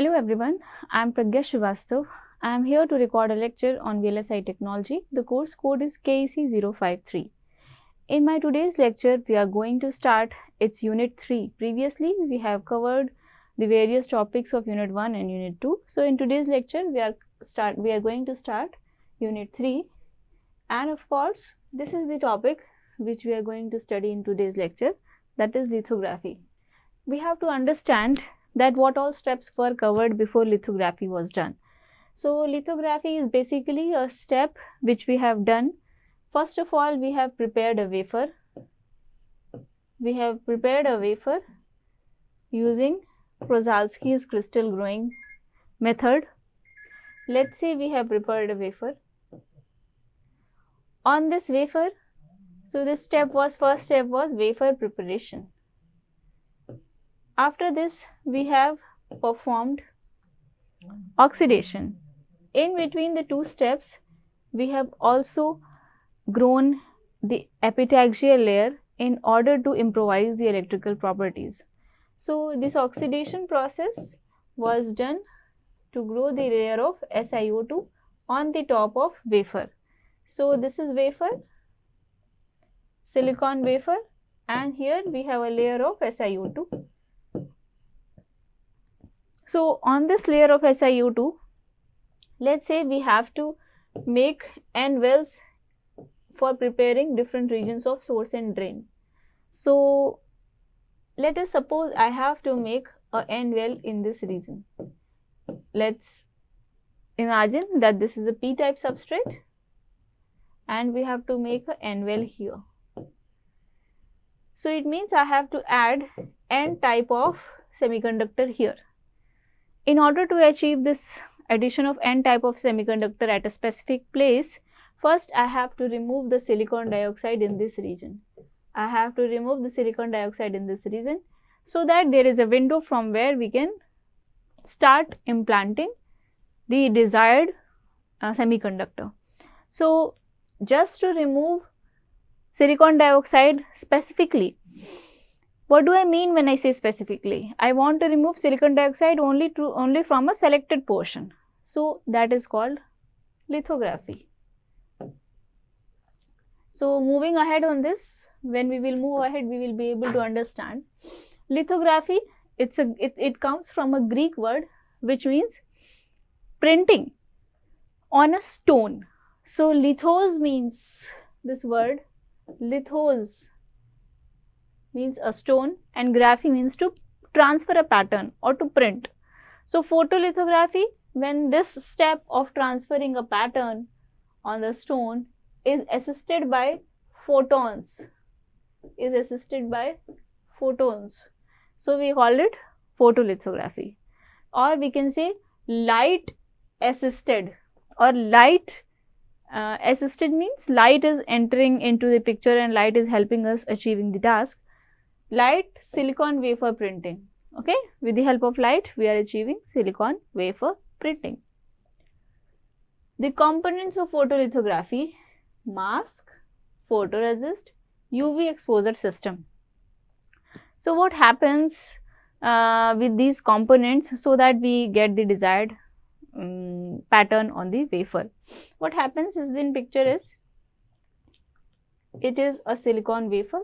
Hello everyone, I am Pragya Srivastav. I am here to record a lecture on VLSI technology. The course code is KEC 053. In my today's lecture, we are going to start its Unit 3. Previously, we have covered the various topics of Unit 1 and Unit 2. So in today's lecture, we are going to start Unit 3. And of course, this is the topic which we are going to study in today's lecture, that is lithography. We have to understand that what all steps were covered before lithography was done. So lithography is basically a step which we have done. First of all, we have prepared a wafer. We have prepared a wafer using Prozalski's crystal growing method. Let's say we have prepared a wafer. On this wafer, so this first step was wafer preparation. After this, we have performed oxidation. In between the two steps, we have also grown the epitaxial layer in order to improvise the electrical properties. So this oxidation process was done to grow the layer of SiO2 on the top of wafer. So this is wafer, silicon wafer, and here we have a layer of SiO2. So on this layer of SiO2, let's say we have to make N wells for preparing different regions of source and drain. So let us suppose I have to make a N well in this region. Let's imagine that this is a p-type substrate and we have to make a N well here. So it means I have to add N type of semiconductor here. In order to achieve this addition of N type of semiconductor at a specific place, first I have to remove the silicon dioxide in this region. I have to remove the silicon dioxide in this region so that there is a window from where we can start implanting the desired semiconductor. So just to remove silicon dioxide specifically, what do I mean when I say specifically? I want to remove silicon dioxide only from a selected portion. So that is called lithography. So moving ahead on this, when we will move ahead, we will be able to understand. Lithography, it comes from a Greek word which means printing on a stone. So lithos means, this word lithos means a stone, and graphy means to transfer a pattern or to print. So photolithography, when this step of transferring a pattern on the stone is assisted by photons, so we call it photolithography, or we can say light assisted, or light assisted means light is entering into the picture and light is helping us achieving the task. Light silicon wafer printing. Okay, with the help of light we are achieving silicon wafer printing. The components of photolithography: mask, photoresist, UV exposure system. So what happens with these components so that we get the desired pattern on the wafer? What happens is, in picture is, it is a silicon wafer.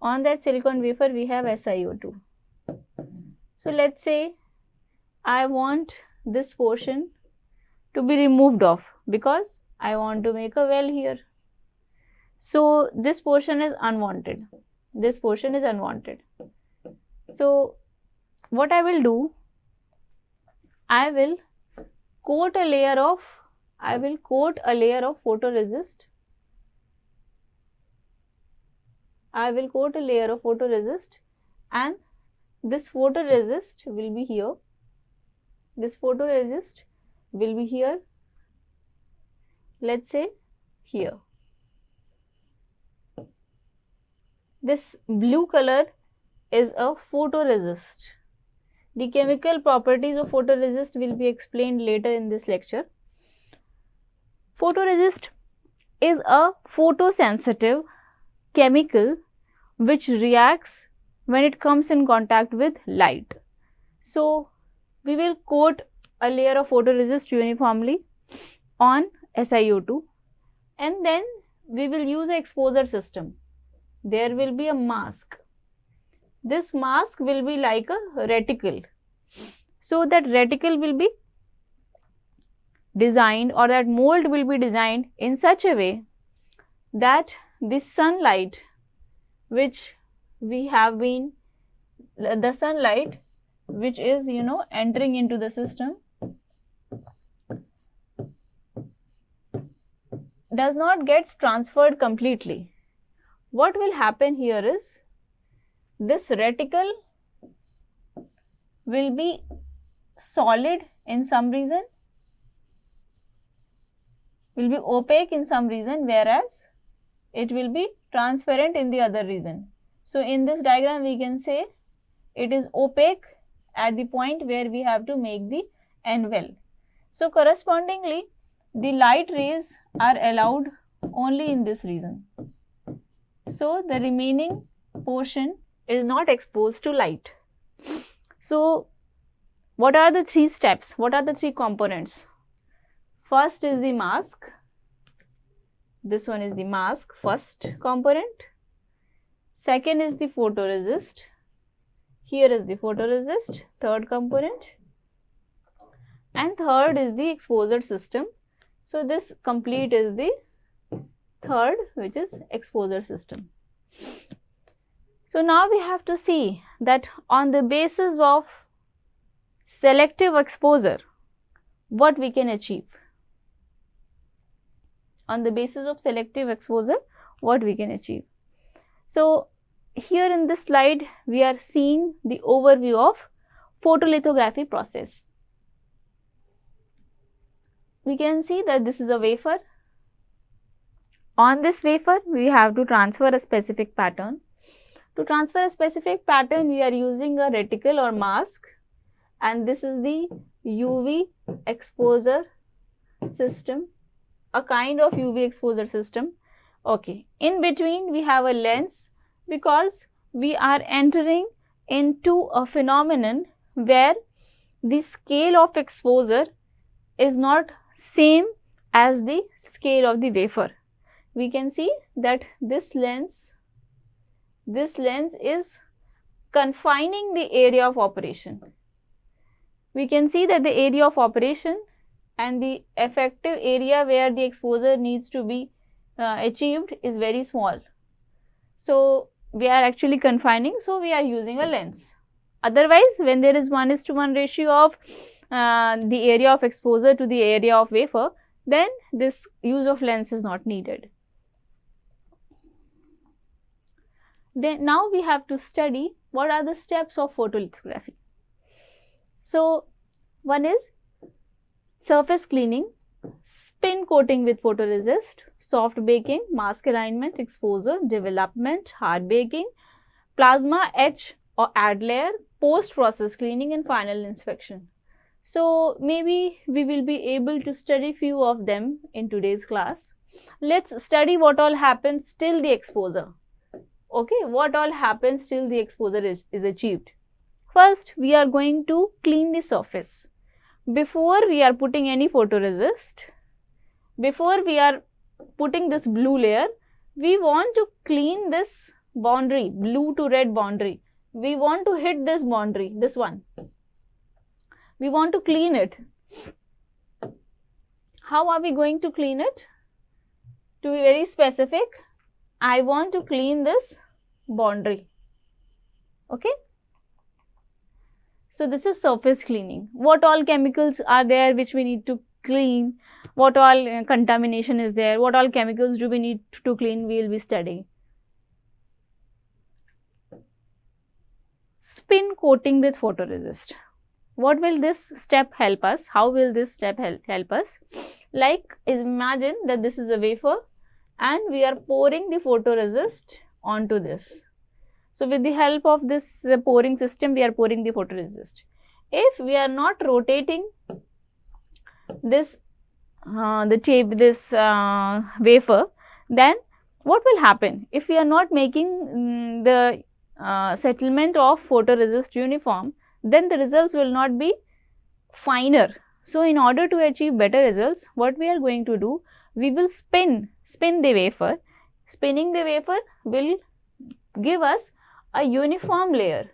On that silicon wafer we have SiO2. So let's say I want this portion to be removed off because I want to make a well here. So this portion is unwanted. So what I will do, I will coat a layer of photoresist. And this photoresist will be here. Let's say here. This blue color is a photoresist. The chemical properties of photoresist will be explained later in this lecture. Photoresist is a photosensitive chemical which reacts when it comes in contact with light. So we will coat a layer of photoresist uniformly on SiO2, and then we will use an exposure system. There will be a mask. This mask will be like a reticle. So that reticle will be designed, or that mold will be designed in such a way that the sunlight which we have been, the sunlight which is entering into the system does not get transferred completely. What will happen here is this reticle will be solid in some reason, will be opaque in some reason, whereas it will be transparent in the other reason. So in this diagram we can say it is opaque at the point where we have to make the end well. So correspondingly the light rays are allowed only in this region. So the remaining portion is not exposed to light. So what are the three steps? What are the three components? First is the mask. This one is the mask, first component. Second is the photoresist. Here is the photoresist, third component. And third is the exposure system. So this complete is the third, which is exposure system. So now we have to see that on the basis of selective exposure, what we can achieve. On the basis of selective exposure, what we can achieve. So here in this slide we are seeing the overview of photolithography process. We can see that this is a wafer. On this wafer we have to transfer a specific pattern. To transfer a specific pattern we are using a reticle or mask, and this is the UV exposure system, a kind of UV exposure system. Okay, in between we have a lens, because we are entering into a phenomenon where the scale of exposure is not same as the scale of the wafer. We can see that this lens is confining the area of operation. We can see that the area of operation and the effective area where the exposure needs to be achieved is very small. So we are actually confining, so we are using a lens. Otherwise, when there is 1:1 ratio of the area of exposure to the area of wafer, then this use of lens is not needed. Then now we have to study what are the steps of photolithography. So one is surface cleaning, spin coating with photoresist, soft baking, mask alignment, exposure, development, hard baking, plasma etch or add layer, post process cleaning, and final inspection. So maybe we will be able to study few of them in today's class. Let's study what all happens till the exposure. Okay, what all happens till the exposure is achieved. First, we are going to clean the surface. Before we are putting any photoresist, before we are putting this blue layer, we want to clean this boundary, blue to red boundary. We want to hit this boundary, this one. We want to clean it. How are we going to clean it? To be very specific, I want to clean this boundary. Okay. So this is surface cleaning. What all chemicals are there which we need to clean? What all contamination is there? What all chemicals do we need to clean? We will be studying. Spin coating with photoresist. What will this step help us? How will this step help us? Like, imagine that this is a wafer and we are pouring the photoresist onto this. So with the help of this pouring system, we are pouring the photoresist. If we are not rotating this wafer, then what will happen if we are not making the settlement of photoresist uniform, then the results will not be finer. So in order to achieve better results, what we are going to do, we will spin the wafer. Spinning the wafer will give us a uniform layer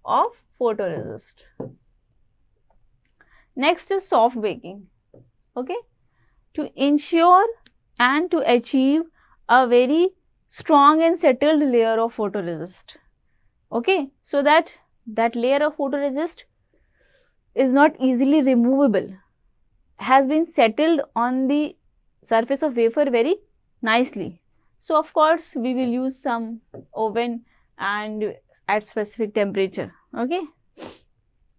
of photoresist. Next is soft baking. Okay, to ensure and to achieve a very strong and settled layer of photoresist. Okay, so that layer of photoresist is not easily removable, has been settled on the surface of wafer very nicely. So of course we will use some oven and at specific temperature. Okay,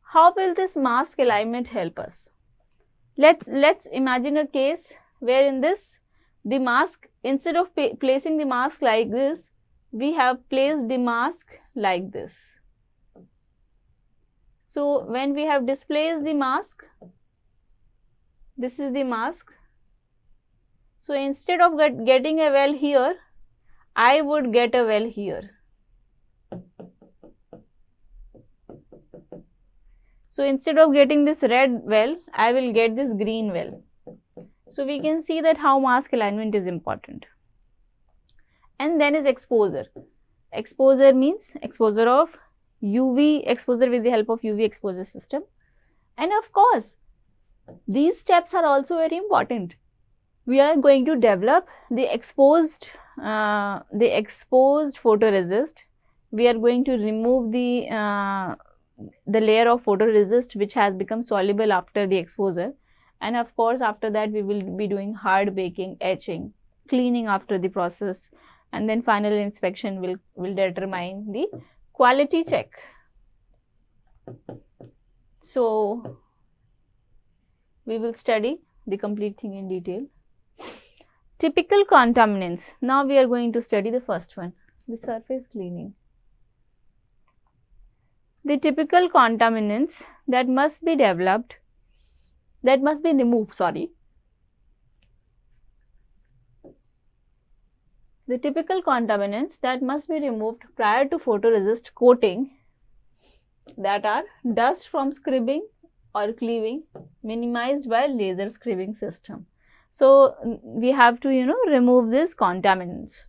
how will this mask alignment help us? Let's imagine a case where in this, the mask, instead of placing the mask like this, we have placed the mask like this. So when we have displaced the mask, this is the mask. So instead of getting a well here, I would get a well here. So instead of getting this red well, I will get this green well. So we can see that how mask alignment is important. And then is exposure. Exposure means exposure of UV exposure with the help of UV exposure system. And of course, these steps are also very important. We are going to develop the exposed photoresist. We are going to remove the layer of photoresist which has become soluble after the exposure, and of course after that we will be doing hard baking, etching, cleaning after the process, and then final inspection will determine the quality check. So we will study the complete thing in detail. Typical contaminants. Now we are going to study the first one, the surface cleaning. The typical contaminants that must be removed, The typical contaminants that must be removed prior to photoresist coating, that are dust from scribbing or cleaving, minimized by laser scribbing system. So we have to remove these contaminants.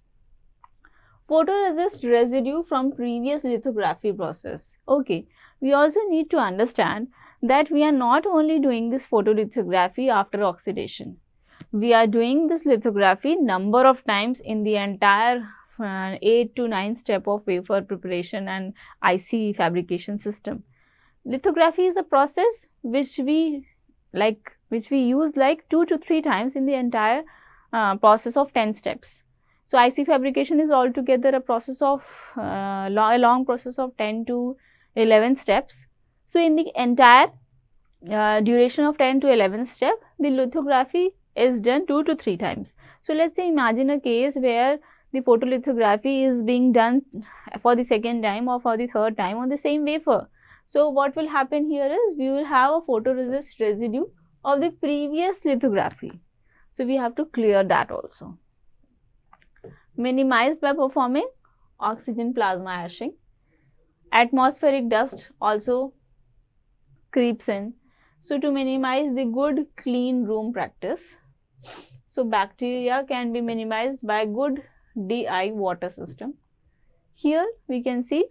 Photoresist residue from previous lithography process. Okay, we also need to understand that we are not only doing this photolithography after oxidation. We are doing this lithography number of times in the entire 8 to 9 step of wafer preparation and IC fabrication system. Lithography is a process which we use like 2 to 3 times in the entire process of 10 steps. So IC fabrication is altogether a process of a long process of 10 to 11 steps. So in the entire duration of 10 to 11 step, the lithography is done 2 to 3 times. So let's say imagine a case where the photolithography is being done for the second time or for the third time on the same wafer. So what will happen here is we will have a photoresist residue of the previous lithography. So we have to clear that also. Minimized by performing oxygen plasma ashing. Atmospheric dust also creeps in. So to minimize the good clean room practice, so bacteria can be minimized by good DI water system. Here we can see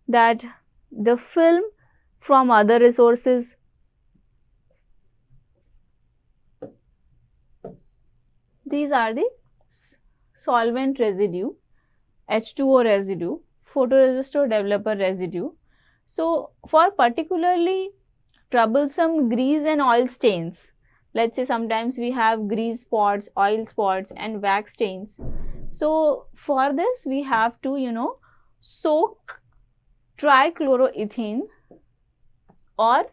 that the film from other resources, these are the solvent residue, H2O residue, photoresistor developer residue. So for particularly troublesome grease and oil stains, let's say sometimes we have grease spots, oil spots and wax stains. So for this we have to soak trichloroethene or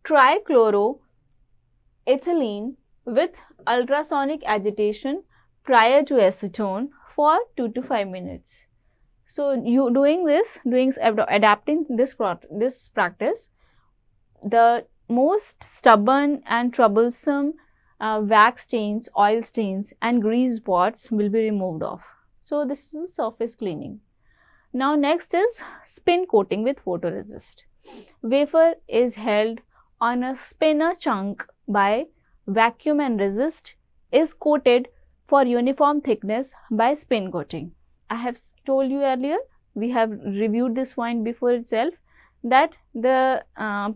trichloroethylene with ultrasonic agitation prior to acetone for 2 to 5 minutes. So you adapting this practice, the most stubborn and troublesome wax stains, oil stains and grease spots will be removed off. So this is surface cleaning. Now next is spin coating with photoresist. Wafer is held on a spinner chunk by vacuum and resist is coated for uniform thickness by spin coating. I have told you earlier, we have reviewed this point before itself, that the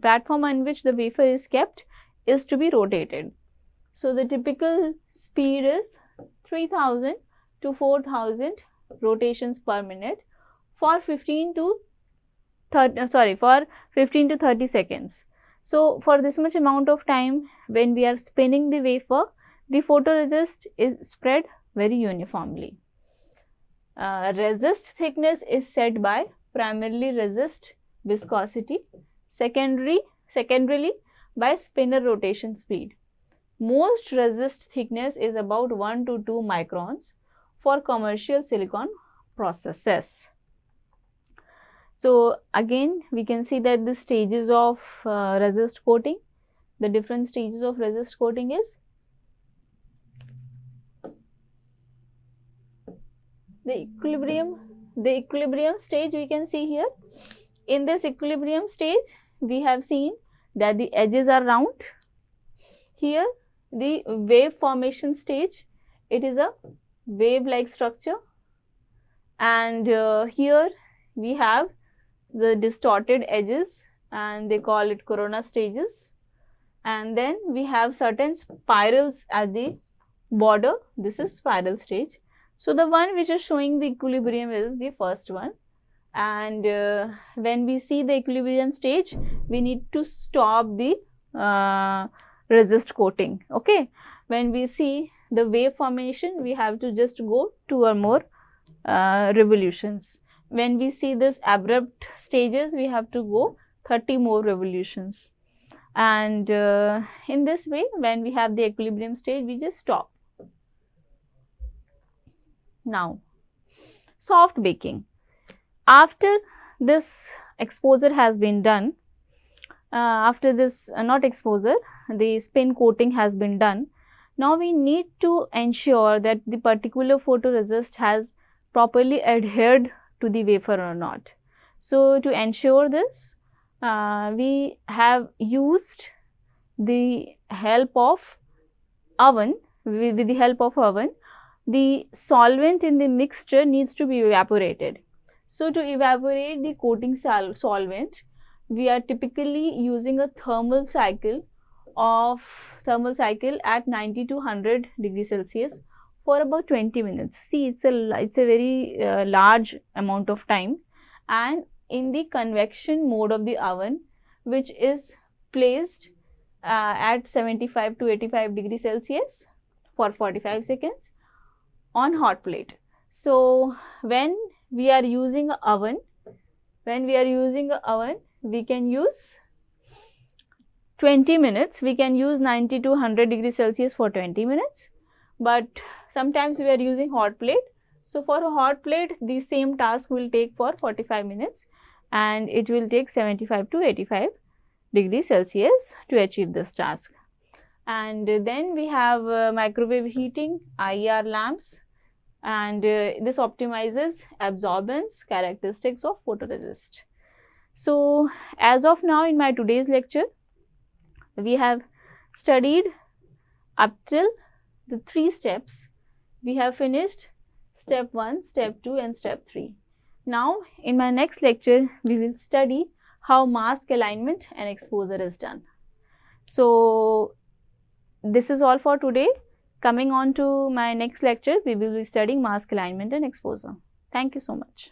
platform on which the wafer is kept is to be rotated. So the typical speed is 3000 to 4000 rotations per minute for 15 to 30 seconds. So for this much amount of time, when we are spinning the wafer, the photoresist is spread very uniformly. Resist thickness is set by primarily resist viscosity, secondarily by spinner rotation speed. Most resist thickness is about 1 to 2 microns for commercial silicon processes. So again we can see that the stages of resist coating, the different stages of resist coating is the equilibrium stage. We can see here, in this equilibrium stage we have seen that the edges are round. Here the wave formation stage, it is a wave like structure, and here we have the distorted edges and they call it corona stages, and then we have certain spirals at the border. This is spiral stage. So the one which is showing the equilibrium is the first one, and when we see the equilibrium stage, we need to stop the resist coating. Okay, when we see the wave formation, we have to just go 2 or more revolutions. When we see this abrupt stages, we have to go 30 more revolutions, and in this way, when we have the equilibrium stage, we just stop. Now soft baking. After this exposure has been done, after this not exposure, the spin coating has been done, now we need to ensure that the particular photoresist has properly adhered to the wafer or not. So to ensure this, we have used the help of oven. With the help of oven, the solvent in the mixture needs to be evaporated. So to evaporate the coating solvent, we are typically using a thermal cycle at 90 to 100 degrees Celsius for about 20 minutes. See, it's a very large amount of time, and in the convection mode of the oven, which is placed at 75 to 85 degrees Celsius for 45 seconds on hot plate. So when we are using an oven, we can use 20 minutes. We can use 90 to 100 degrees Celsius for 20 minutes, but sometimes we are using hot plate. So for a hot plate, the same task will take for 45 minutes and it will take 75 to 85 degrees Celsius to achieve this task. And then we have microwave heating, IR lamps, and this optimizes absorbance characteristics of photoresist. So as of now, in my today's lecture, we have studied up till the 3 steps. We have finished step 1, step 2 and step 3. Now in my next lecture, we will study how mask alignment and exposure is done. So this is all for today. Coming on to my next lecture, we will be studying mask alignment and exposure. Thank you so much.